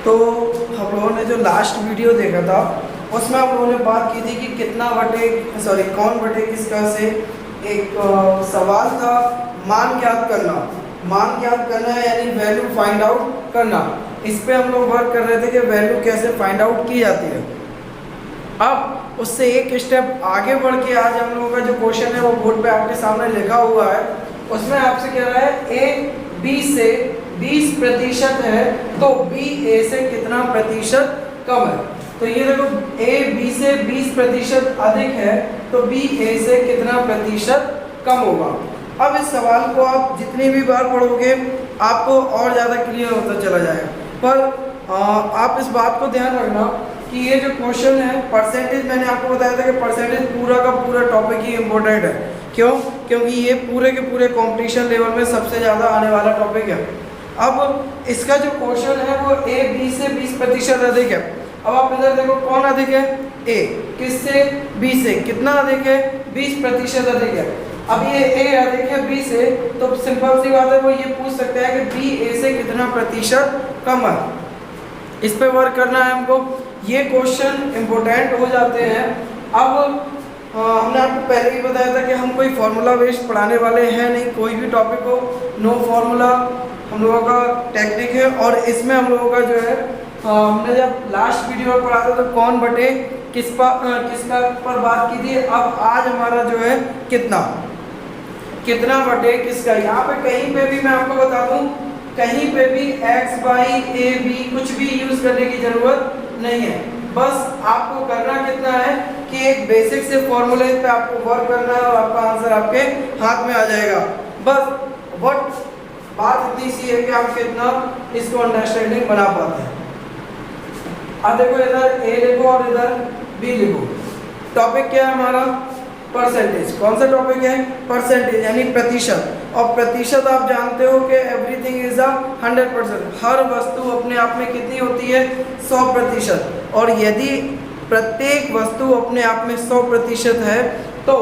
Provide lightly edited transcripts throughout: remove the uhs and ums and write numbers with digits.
तो हम लोगों ने जो लास्ट वीडियो देखा था उसमें हम लोगों ने बात की थी कि कितना बटे कौन बटे किसका से एक सवाल था मान ज्ञात करना। मान ज्ञात करना है यानी वैल्यू फाइंड आउट करना। इस पे हम लोग वर्क कर रहे थे कि वैल्यू कैसे फाइंड आउट की जाती है। अब उससे एक स्टेप आगे बढ़ के आज हम लोगों का जो क्वेश्चन है वो बोर्ड पे आपके सामने लिखा हुआ है। उसमें आपसे कह रहा है ए बी से 20% है तो बी ए से कितना प्रतिशत कम है। तो ये देखो ए बी से 20% अधिक है तो बी ए से कितना प्रतिशत कम होगा। अब इस सवाल को आप जितनी भी बार पढ़ोगे आपको और ज़्यादा क्लियर होता चला जाएगा। पर आप इस बात को ध्यान रखना कि ये जो क्वेश्चन है परसेंटेज, मैंने आपको बताया था कि परसेंटेज पूरा का पूरा टॉपिक ही इम्पोर्टेंट है। क्यों? क्योंकि ये पूरे के पूरे कंपटीशन लेवल में सबसे ज़्यादा आने वाला टॉपिक है। अब इसका जो क्वेश्चन है वो ए बी से 20% अधिक है। अब आप इधर देखो कौन अधिक है? ए। किससे? बी से। कितना अधिक है? 20% अधिक है। अब ये ए अधिक है बी से, तो सिंपल सी बात है वो ये पूछ सकता है कि बी ए से कितना प्रतिशत कम है। इस पे वर्क करना है हमको। ये क्वेश्चन इम्पोर्टेंट हो जाते हैं। अब हमने आपको पहले ही बताया था कि हम कोई फार्मूला बेस्ड पढ़ाने वाले हैं नहीं। कोई भी टॉपिक हो नो फार्मूला हम लोगों का टेक्निक है। और इसमें हम लोगों का जो है हमने जब लास्ट वीडियो में पढ़ा था तो कौन बटे किसका पर बात की थी। अब आज हमारा जो है कितना बटे किसका। यहाँ पे कहीं पे भी मैं आपको बता दूं, कहीं पे भी x बाई ए बी कुछ भी यूज करने की जरूरत नहीं है। बस आपको करना कितना है कि एक बेसिक से फॉर्मूले पे आपको वर्क करना है और आपका आंसर आपके हाथ में आ जाएगा। बस बात इतनी सी है कि आप कितना इसको अंडरस्टैंडिंग बना पाते हैं। अब देखो इधर ए लिखो और इधर बी लिखो। टॉपिक क्या है हमारा? परसेंटेज। कौन सा टॉपिक है? परसेंटेज यानी प्रतिशत। और प्रतिशत आप जानते हो कि एवरीथिंग इज 100%। हर वस्तु अपने आप में कितनी होती है? 100%। और यदि प्रत्येक वस्तु अपने आप में 100% है तो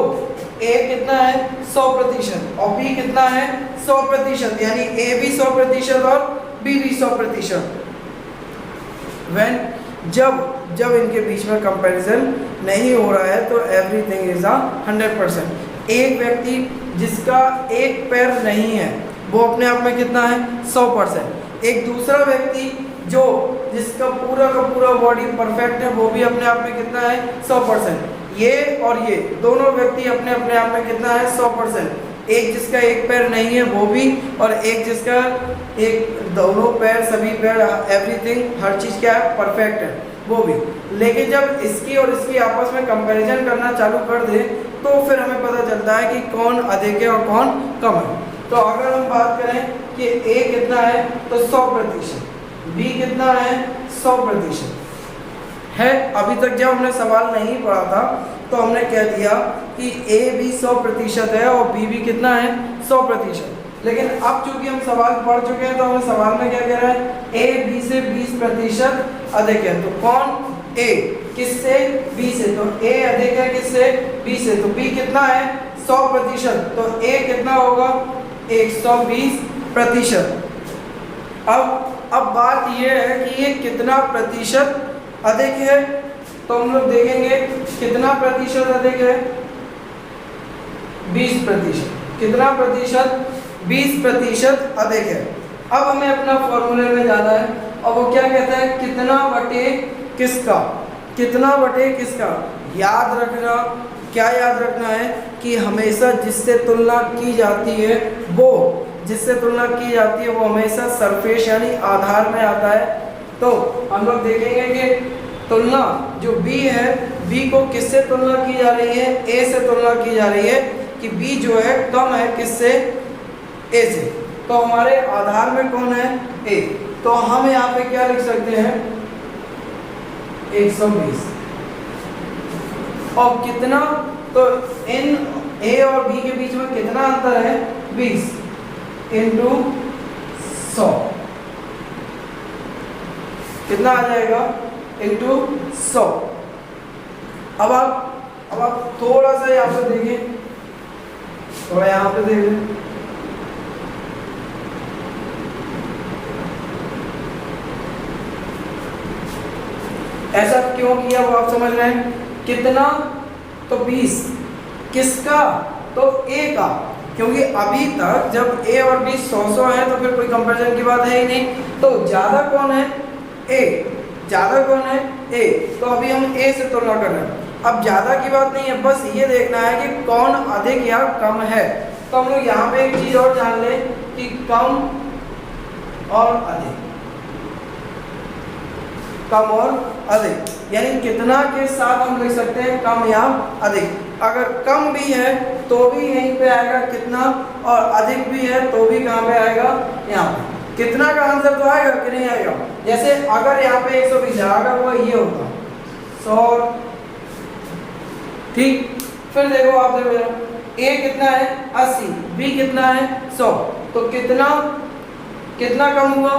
ए कितना है? 100% और बी कितना है? 100%। यानी ए भी 100% और बी भी 100%। व्हेन जब इनके बीच में कंपैरिजन नहीं हो रहा है तो एवरीथिंग इज 100%। एक व्यक्ति जिसका एक पैर नहीं है वो अपने आप में कितना है? 100%। एक दूसरा व्यक्ति जिसका पूरा का पूरा बॉडी परफेक्ट है वो भी अपने आप में कितना है? 100%। ये और ये दोनों व्यक्ति अपने आप में कितना है? 100%। एक जिसका एक पैर नहीं है वो भी, और एक जिसका दोनों पैर, सभी पैर, एवरीथिंग, हर चीज़ क्या है? परफेक्ट है वो भी। लेकिन जब इसकी और इसकी आपस में कंपैरिजन करना चालू कर दे तो फिर हमें पता चलता है कि कौन अधिक है और कौन कम है। तो अगर हम बात करें कि ए कितना है तो 100%, बी कितना है? 100% है। अभी तक जब हमने सवाल नहीं पढ़ा था तो हमने कह दिया कि ए भी 100% है और बी भी कितना है? 100%। लेकिन अब चूंकि हम सवाल पढ़ चुके हैं तो हमें सवाल में क्या कह रहा है? ए बी से 20% अधिक है। तो कौन? ए। किससे? बी से। तो ए अधिक है किससे? बी से। तो बी कितना है? 100%। तो ए कितना होगा? 120%। अब बात यह है कि ये कितना प्रतिशत अधिक है। तो हम लोग देखेंगे कितना प्रतिशत अधिक है? 20%। कितना प्रतिशत? 20% अधिक है। अब हमें अपना फॉर्मूले में जाना है और वो क्या कहता है? कितना बटे किसका। कितना बटे किसका याद रखना। क्या याद रखना है कि हमेशा जिससे तुलना की जाती है वो हमेशा सरफेस यानी आधार में आता है। तो हम लोग देखेंगे कि तुलना जो बी है, बी को किससे तुलना की जा रही है? ए से तुलना की जा रही है कि बी जो है कम है किससे? ए से। तो हमारे आधार में कौन है? ए। तो हम यहाँ पे क्या लिख सकते हैं? 120। और कितना? तो इन ए और बी के बीच में कितना अंतर है? 20 इंटू 100 कितना आ जाएगा? इंटू 100। अब आप थोड़ा सा यहाँ पे देखें, थोड़ा यहाँ पे देख लें। ऐसा क्यों किया वो आप समझ रहे हैं। कितना, तो 20, किसका, तो ए का, क्योंकि अभी तक जब ए और बी 100 है तो फिर कोई कंपैरिजन की बात है ही नहीं। तो ज़्यादा कौन है, ए, ज़्यादा कौन है, ए, तो अभी हम ए से तुलना कर रहे हैं। अब ज़्यादा की बात नहीं है, बस ये देखना है कि कौन अधिक या कम है। तो हम लोग यहाँ पे एक चीज़ और जान लें कि कम और अधिक, कम और अधिक, यानी कितना के साथ हम लिख सकते हैं कम या अधिक। अगर कम भी है तो भी यहीं पे आएगा कितना, और अधिक भी है तो भी कहाँ पे आएगा, यहाँ पे। कितना का आंसर तो आएगा कि नहीं आएगा। जैसे अगर यहाँ पे 120 है, अगर वो ये होता 100, ठीक। फिर देखो आप देखो ए कितना है 80, बी कितना है 100, तो कितना कितना कम हुआ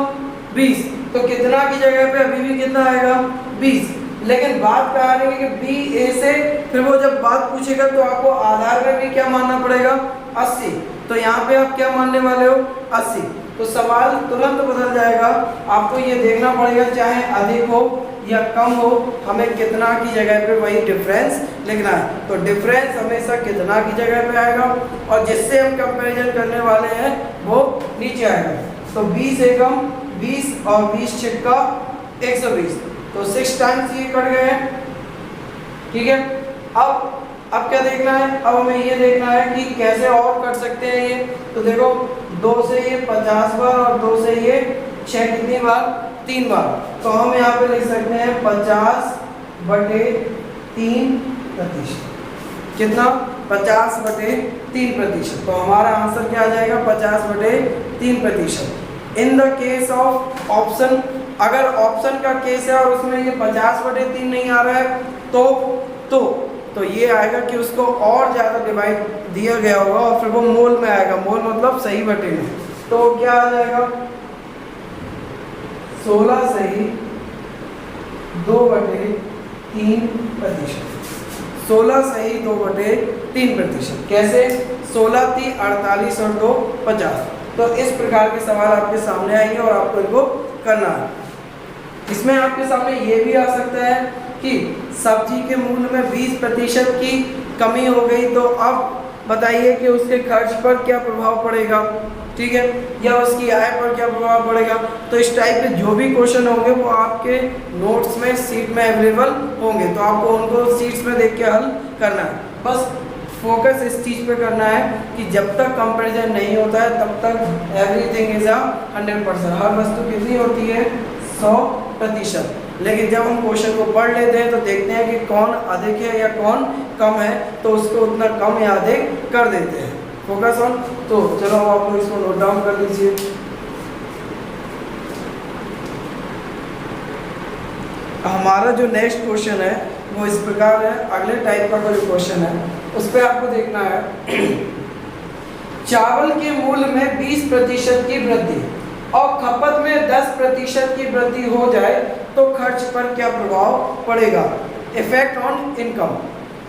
20, तो कितना की जगह पे अभी भी कितना आएगा 20। लेकिन बात क्या आ रही है कि बी ए से, फिर वो जब बात पूछेगा तो आपको आधार में भी क्या मानना पड़ेगा 80, तो यहाँ पे आप क्या मानने वाले हो 80। तो सवाल तुरंत बदल जाएगा। आपको ये देखना पड़ेगा चाहे अधिक हो या कम हो, हमें कितना की जगह पे वही डिफरेंस लिखना है। तो डिफरेंस हमेशा कितना की जगह पे आएगा, और जिससे हम कंपैरिजन करने वाले हैं वो नीचे आएगा। तो 20 एकम 20 और 20 छिक्का 120, तो 6 टाइम्स ये कट गए हैं, ठीक है। अब क्या देखना है, अब हमें ये देखना है कि कैसे और कर सकते हैं ये। तो देखो 2 से ये 50 बार और 2 से ये 6 कितनी बार, 3 बार। तो हम यहाँ पे लिख सकते हैं 50/3%। कितना, 50/3%। तो हमारा आंसर क्या आ जाएगा 50/3%। In the case of option, अगर ऑप्शन का केस है और उसमें ये 50/3 नहीं आ रहा है तो ये आएगा कि उसको और ज़्यादा डिवाइड दिया गया होगा और फिर वो मोल में आएगा। मोल मतलब सही बटे में, तो क्या आ जाएगा 16 सही 2/3%। 16 सही 2/3%। कैसे, 16 × 3 = 48 और 2 50। तो इस प्रकार के सवाल आपके सामने आएंगे और आपको इनको करना है। इसमें आपके सामने ये भी आ सकता है कि सब्जी के मूल्य में 20% की कमी हो गई, तो अब बताइए कि उसके खर्च पर क्या प्रभाव पड़ेगा, ठीक है, या उसकी आय पर क्या प्रभाव पड़ेगा। तो इस टाइप के जो भी क्वेश्चन होंगे वो आपके नोट्स में शीट में अवेलेबल होंगे, तो आपको उनको शीट्स में देख के हल करना है। बस फोकस इस चीज़ पे करना है कि जब तक कंपैरिजन नहीं होता है तब तक एवरीथिंग इज 100%। हर वस्तु कितनी होती है 100%। लेकिन जब हम क्वेश्चन को पढ़ लेते हैं तो देखते हैं कि कौन अधिक है या कौन कम है, तो उसको उतना कम या अधिक कर देते हैं। Focus on. तो चलो आप लोग इसको नोट डाउन कर लीजिए। हमारा जो नेक्स्ट क्वेश्चन है वो इस प्रकार है। अगले टाइप का कोई क्वेश्चन है उस पर आपको देखना है चावल के मूल्य में 20% की वृद्धि और खपत में 10% की वृद्धि हो जाए तो खर्च पर क्या प्रभाव पड़ेगा। इफेक्ट ऑन इनकम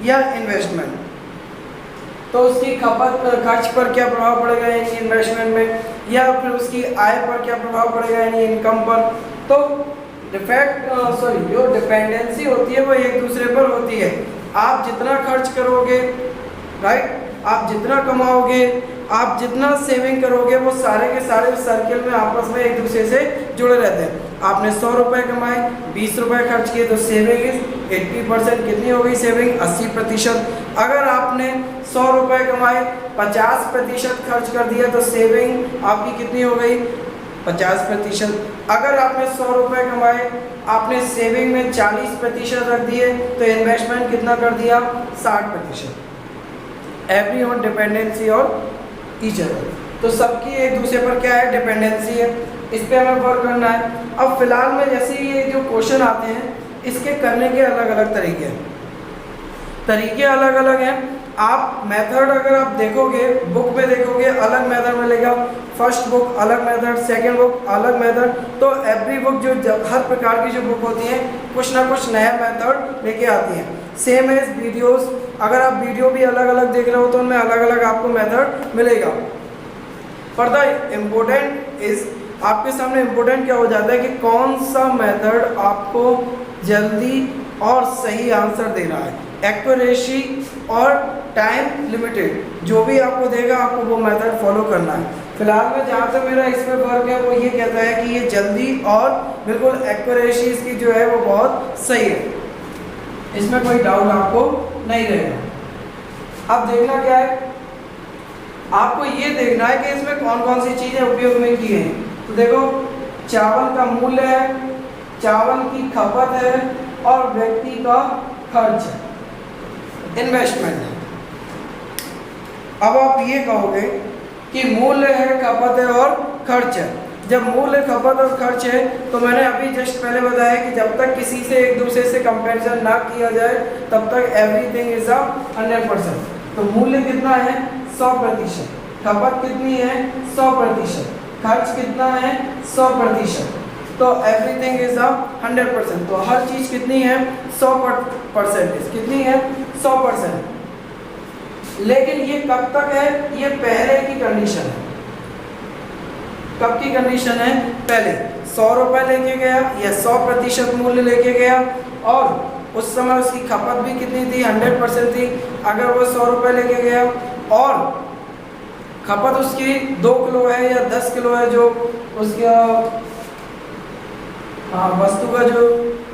या इन्वेस्टमेंट। तो उसकी खपत पर, खर्च पर क्या प्रभाव पड़ेगा यानी इन्वेस्टमेंट में, या फिर उसकी आय पर क्या प्रभाव पड़ेगा यानी इनकम पर। तो जो डिपेंडेंसी होती है वो एक दूसरे पर होती है। आप जितना खर्च करोगे, राइट, आप जितना कमाओगे, आप जितना सेविंग करोगे, वो सारे के सारे सर्किल में आपस में एक दूसरे से जुड़े रहते हैं। आपने 100 रुपये कमाए, 20 रुपये खर्च किए तो सेविंग इज 80%। कितनी हो गई सेविंग 80%। अगर आपने 100 रुपये कमाए, 50% खर्च कर दिया तो सेविंग आपकी कितनी हो गई 50%। अगर आपने 100 रुपये कमाए, आपने सेविंग में 40% रख दिए तो इन्वेस्टमेंट कितना कर दिया 60%। एवरी ऑन डिपेंडेंसी और ईच अदर। तो सबकी एक दूसरे पर क्या है डिपेंडेंसी है, इस पर हमें वर्क करना है। अब फिलहाल में जैसे ये जो क्वेश्चन आते हैं इसके करने के अलग अलग तरीके अलग अलग हैं। आप मेथड अगर आप देखोगे, बुक में देखोगे अलग मेथड मिलेगा। फर्स्ट बुक अलग मेथड, सेकंड बुक अलग मेथड। तो एवरी बुक जो हर प्रकार की जो बुक होती है कुछ ना कुछ नया मेथड लेके आती है। सेम एज वीडियोस, अगर आप वीडियो भी अलग अलग देख रहे हो तो उनमें अलग अलग आपको मेथड मिलेगा। पर द इम्पोर्टेंट इज, आपके सामने इम्पोर्टेंट क्या हो जाता है कि कौन सा मेथड आपको जल्दी और सही आंसर दे रहा है। एक्यूरेसी और टाइम लिमिटेड जो भी आपको देगा आपको वो मेथड फॉलो करना है। फिलहाल में जहाँ तक मेरा इसमें फर्क है वो ये कहता है कि ये जल्दी और बिल्कुल एक्यूरेसी इसकी जो है वो बहुत सही है, इसमें कोई डाउट आपको नहीं रहेगा। अब देखना क्या है, आपको ये देखना है कि इसमें कौन कौन सी चीज़ें उपयोग में की हैं। तो देखो, चावल का मूल्य है, चावल की खपत है और व्यक्ति का खर्च है, इन्वेस्टमेंट है। अब आप ये कहोगे कि मूल्य है, खपत है और खर्च है। जब मूल्य, खपत और खर्च है तो मैंने अभी जस्ट पहले बताया कि जब तक किसी से एक दूसरे से कंपैरिजन ना किया जाए तब तक एवरीथिंग इज 100%। तो मूल्य कितना है? 100%। खपत कितनी है? 100%। खर्च कितना है? 100%। तो एवरीथिंग इज 100%। तो हर चीज कितनी है? 100%। कितनी है? 100%। लेकिन ये कब तक है? ये पहले की कंडीशन है। कब की कंडीशन है? पहले 100 रुपए लेके गया या 100% मूल्य लेके गया और उस समय उसकी खपत भी कितनी थी? 100% थी। अगर वो 100 रुपए लेके गया और खपत उसकी 2 किलो है या 10 किलो है, जो उसका वस्तु का जो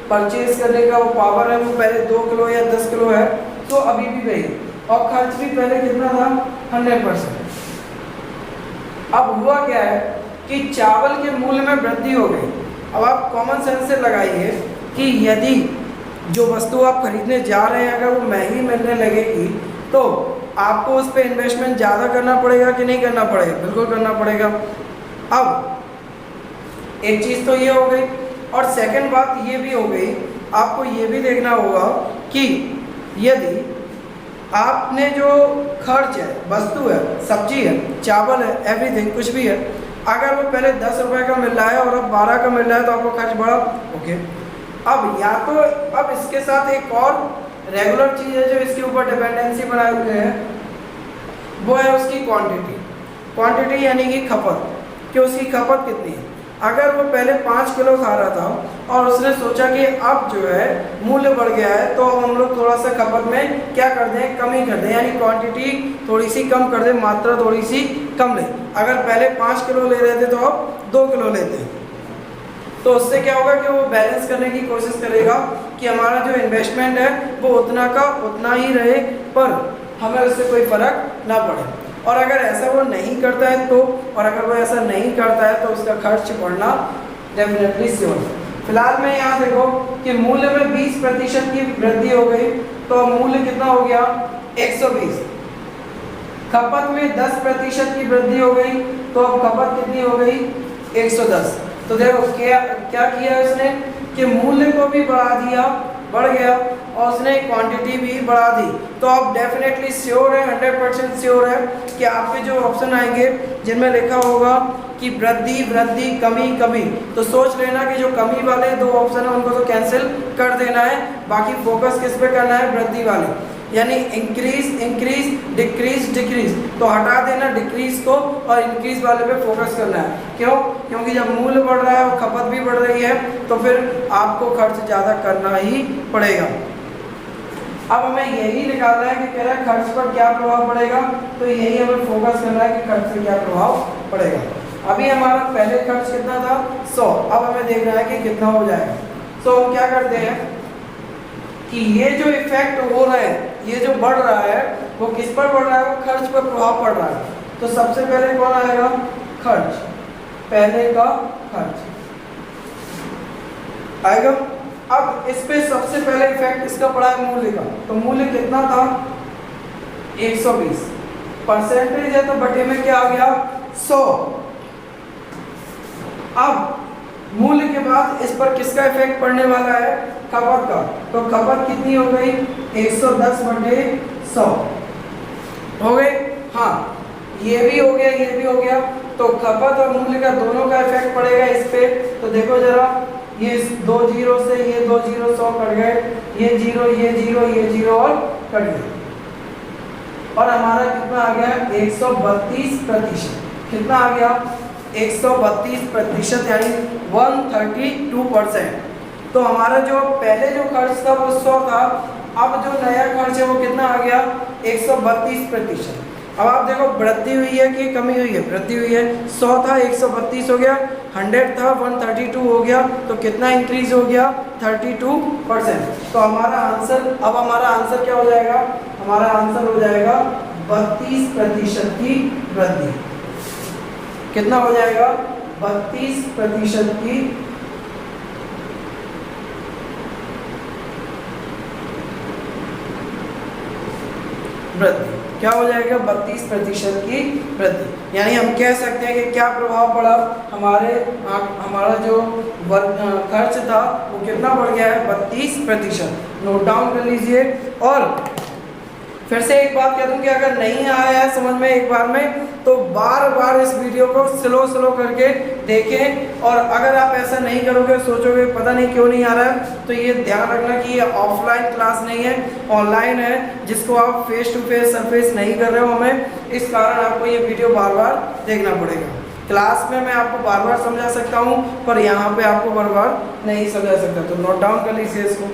परचेज करने का वो पावर है वो पहले 2 किलो या 10 किलो है, तो अभी भी वही। और खर्च भी पहले कितना था? 100%। अब हुआ क्या है कि चावल के मूल्य में वृद्धि हो गई। अब आप कॉमन सेंस से लगाइए कि यदि जो वस्तु आप खरीदने जा रहे हैं अगर वो महंगी मिलने लगेगी तो आपको उस पर इन्वेस्टमेंट ज़्यादा करना पड़ेगा कि नहीं करना पड़ेगा? बिल्कुल करना पड़ेगा। अब एक चीज़ तो ये हो गई और सेकंड बात ये भी हो गई, आपको ये भी देखना होगा कि यदि आपने जो खर्च है, वस्तु है, सब्जी है, चावल है, एवरीथिंग कुछ भी है, अगर वो पहले 10 रुपए का मिल रहा है और अब 12 का मिल रहा है तो आपको खर्च बढ़ा। ओके, अब या तो अब इसके साथ एक और रेगुलर चीज़ है जो इसके ऊपर डिपेंडेंसी बनाए हुए है, वो है उसकी क्वांटिटी। क्वांटिटी यानी कि खपत, कि उसकी खपत कितनी है। अगर वो पहले 5 किलो खा रहा था और उसने सोचा कि अब जो है मूल्य बढ़ गया है तो हम लोग थोड़ा सा खपत में क्या कर दें? कमी कर दें, यानी क्वांटिटी थोड़ी सी कम कर दें, मात्रा थोड़ी सी कम लें। अगर पहले 5 किलो ले रहे थे तो अब 2 किलो लेते हैं। तो उससे क्या होगा कि वो बैलेंस करने की कोशिश करेगा कि हमारा जो इन्वेस्टमेंट है वो उतना का उतना ही रहे, पर हमें उससे कोई फर्क ना पड़े। और अगर ऐसा वो नहीं करता है तो, और अगर वो ऐसा नहीं करता है तो उसका खर्च बढ़ना डेफिनेटली श्योर है। फिलहाल में यहाँ देखो कि मूल्य में 20% की वृद्धि हो गई, तो मूल्य कितना हो गया? 120। खपत में 10% की वृद्धि हो गई, तो अब खपत कितनी हो गई? 110। तो देखो क्या क्या किया उसने कि मूल्य को भी बढ़ा दिया, बढ़ गया, और उसने क्वांटिटी भी बढ़ा दी। तो अब डेफिनेटली श्योर है, 100% श्योर है कि आपके जो ऑप्शन आएंगे जिनमें लिखा होगा कि वृद्धि वृद्धि कमी कमी, तो सोच लेना कि जो कमी वाले 2 ऑप्शन है उनको तो कैंसिल कर देना है, बाकी फोकस किस पे करना है? वृद्धि वाले, यानी इंक्रीज इंक्रीज, डिक्रीज डिक्रीज। तो हटा देना डिक्रीज को और इंक्रीज वाले पे फोकस करना है। क्यों? क्योंकि जब मूल्य बढ़ रहा है और खपत भी बढ़ रही है तो फिर आपको खर्च ज़्यादा करना ही पड़ेगा। अब हमें यही निकालना है कि कह रहा है खर्च पर क्या प्रभाव पड़ेगा, तो यही हमें फोकस करना है कि खर्च से क्या प्रभाव पड़ेगा। अभी हमारा पहले खर्च कितना था? 100। अब हमें देखना है कि कितना हो जाएगा। तो हम क्या करते हैं कि ये जो इफेक्ट हो रहा है, ये जो बढ़ रहा है वो किस पर बढ़ रहा है? वो खर्च पर प्रभाव पड़ रहा है। तो सबसे पहले कौन आएगा? खर्च, पहले का खर्च आएगा। अब इस पे सबसे पहले इफेक्ट इसका पड़ा है मूल्य का, तो मूल्य कितना था? 120। परसेंटेज है तो बटे में क्या आ गया? 100। अब मूल्य के बाद इस पर किसका इफेक्ट पड़ने वाला है? खपत का। तो खपत कितनी हो गई? 110 बटे 100 हो गई। हाँ, ये भी हो गया, ये भी हो गया। तो खपत और मूल्य का दोनों का इफेक्ट पड़ेगा इस पे। तो देखो जरा, ये 2 जीरो से ये 2 जीरो 100 कट गए, ये जीरो ये जीरो ये जीरो और कट गए, और हमारा कितना आ गया? 132%। कितना आ गया? 132%, यानी 132%। तो हमारा जो पहले जो खर्च था वो 100 था, अब जो नया खर्च है वो कितना आ गया 132%। अब आप देखो वृद्धि हुई है कि कमी हुई है, वृद्धि हुई है। 100 था 132 हो गया, 100 था 132 हो गया, तो कितना इंक्रीज हो गया 32%। तो हमारा आंसर, अब हमारा आंसर क्या हो जाएगा, हमारा आंसर हो जाएगा 32% की वृद्धि। कितना हो जाएगा 32% की वृद्धि। क्या हो जाएगा 32% की वृद्धि। यानी हम कह सकते हैं कि क्या प्रभाव पड़ा, हमारा जो खर्च था वो कितना बढ़ गया है 32%। नोट डाउन कर लीजिए। और फिर से एक बात कह दूं कि अगर नहीं आया है समझ में एक बार में, तो बार बार इस वीडियो को स्लो करके देखें। और अगर आप ऐसा नहीं करोगे, सोचोगे पता नहीं क्यों नहीं आ रहा है, तो ये ध्यान रखना कि ये ऑफलाइन क्लास नहीं है, ऑनलाइन है, जिसको आप फेस टू फेस सरफेस नहीं कर रहे हो हमें, इस कारण आपको ये वीडियो बार बार देखना पड़ेगा। क्लास में मैं आपको बार बार समझा सकता हूँ, पर यहाँ पे आपको बार बार नहीं समझा सकता। तो नोट डाउन कर लीजिए इसको।